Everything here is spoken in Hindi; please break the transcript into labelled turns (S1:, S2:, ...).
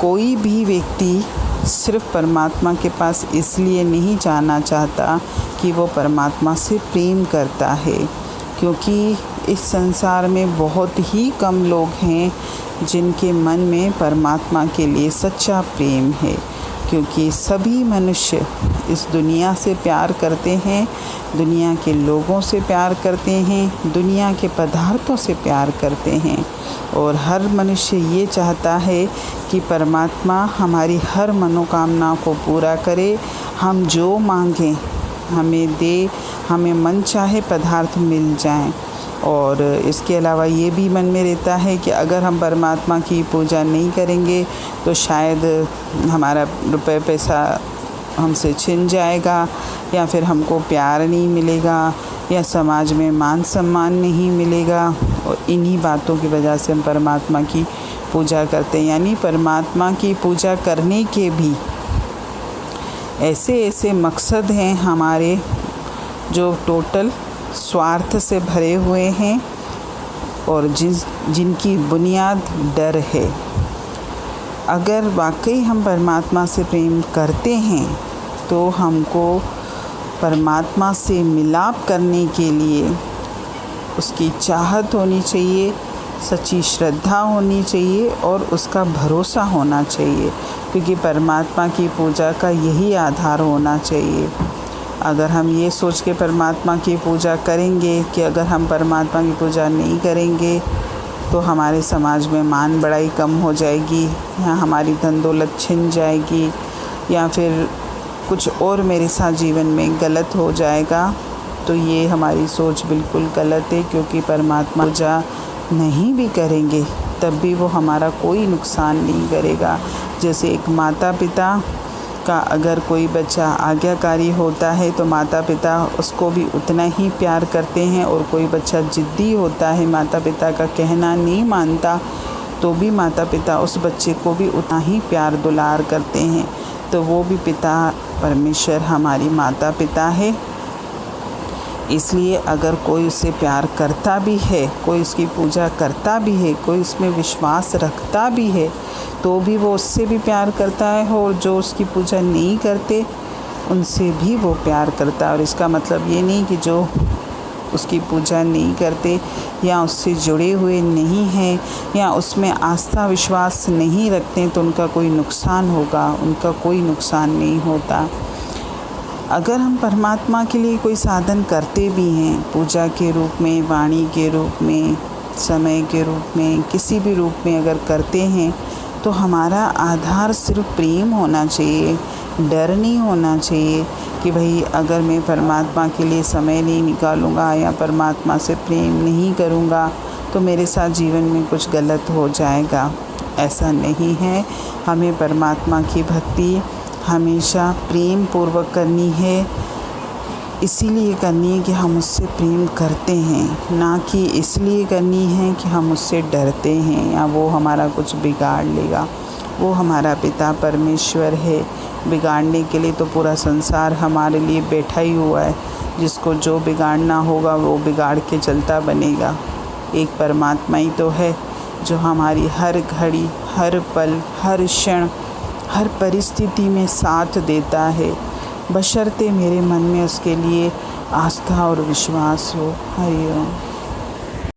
S1: कोई भी व्यक्ति सिर्फ परमात्मा के पास इसलिए नहीं जाना चाहता कि वो परमात्मा से प्रेम करता है, क्योंकि इस संसार में बहुत ही कम लोग हैं जिनके मन में परमात्मा के लिए सच्चा प्रेम है। क्योंकि सभी मनुष्य इस दुनिया से प्यार करते हैं, दुनिया के लोगों से प्यार करते हैं, दुनिया के पदार्थों से प्यार करते हैं, और हर मनुष्य ये चाहता है कि परमात्मा हमारी हर मनोकामना को पूरा करे, हम जो मांगें हमें दे, हमें मन चाहे पदार्थ मिल जाएं। और इसके अलावा ये भी मन में रहता है कि अगर हम परमात्मा की पूजा नहीं करेंगे तो शायद हमारा रुपए पैसा हमसे छिन जाएगा, या फिर हमको प्यार नहीं मिलेगा, या समाज में मान सम्मान नहीं मिलेगा। और इन्हीं बातों की वजह से हम परमात्मा की पूजा करते हैं। यानी परमात्मा की पूजा करने के भी ऐसे ऐसे मकसद हैं हमारे जो टोटल स्वार्थ से भरे हुए हैं, और जिनकी बुनियाद डर है। अगर वाकई हम परमात्मा से प्रेम करते हैं तो हमको परमात्मा से मिलाप करने के लिए उसकी चाहत होनी चाहिए, सच्ची श्रद्धा होनी चाहिए और उसका भरोसा होना चाहिए, क्योंकि परमात्मा की पूजा का यही आधार होना चाहिए। अगर हम ये सोच के परमात्मा की पूजा करेंगे कि अगर हम परमात्मा की पूजा नहीं करेंगे तो हमारे समाज में मान बड़ाई कम हो जाएगी, या हमारी धन दौलत छिन जाएगी, या फिर कुछ और मेरे साथ जीवन में गलत हो जाएगा, तो ये हमारी सोच बिल्कुल गलत है। क्योंकि परमात्मा पूजा नहीं भी करेंगे तब भी वो हमारा कोई नुकसान नहीं करेगा। जैसे एक माता पिता का अगर कोई बच्चा आज्ञाकारी होता है तो माता पिता उसको भी उतना ही प्यार करते हैं, और कोई बच्चा ज़िद्दी होता है, माता पिता का कहना नहीं मानता, तो भी माता पिता उस बच्चे को भी उतना ही प्यार दुलार करते हैं। तो वो भी पिता परमेश्वर हमारी माता पिता है। इसलिए अगर कोई उससे प्यार करता भी है, कोई उसकी पूजा करता भी है, कोई उसमें विश्वास रखता भी है, तो भी वो उससे भी प्यार करता है, और जो उसकी पूजा नहीं करते उनसे भी वो प्यार करता है। और इसका मतलब ये नहीं कि जो उसकी पूजा नहीं करते या उससे जुड़े हुए नहीं हैं या उसमें आस्था विश्वास नहीं रखते तो उनका कोई नुकसान होगा, उनका कोई नुकसान नहीं होता। अगर हम परमात्मा के लिए कोई साधन करते भी हैं, पूजा के रूप में, वाणी के रूप में, समय के रूप में, किसी भी रूप में अगर करते हैं, तो हमारा आधार सिर्फ प्रेम होना चाहिए, डर नहीं होना चाहिए कि भाई अगर मैं परमात्मा के लिए समय नहीं निकालूंगा या परमात्मा से प्रेम नहीं करूंगा तो मेरे साथ जीवन में कुछ गलत हो जाएगा। ऐसा नहीं है। हमें परमात्मा की भक्ति हमेशा प्रेम पूर्वक करनी है, इसीलिए करनी है कि हम उससे प्रेम करते हैं, ना कि इसलिए करनी है कि हम उससे डरते हैं या वो हमारा कुछ बिगाड़ लेगा। वो हमारा पिता परमेश्वर है, बिगाड़ने के लिए तो पूरा संसार हमारे लिए बैठा ही हुआ है। जिसको जो बिगाड़ना होगा वो बिगाड़ के चलता बनेगा। एक परमात्मा ही तो है जो हमारी हर घड़ी, हर पल, हर क्षण, हर परिस्थिति में साथ देता है, बशर्ते मेरे मन में उसके लिए आस्था और विश्वास हो। हरि ओम।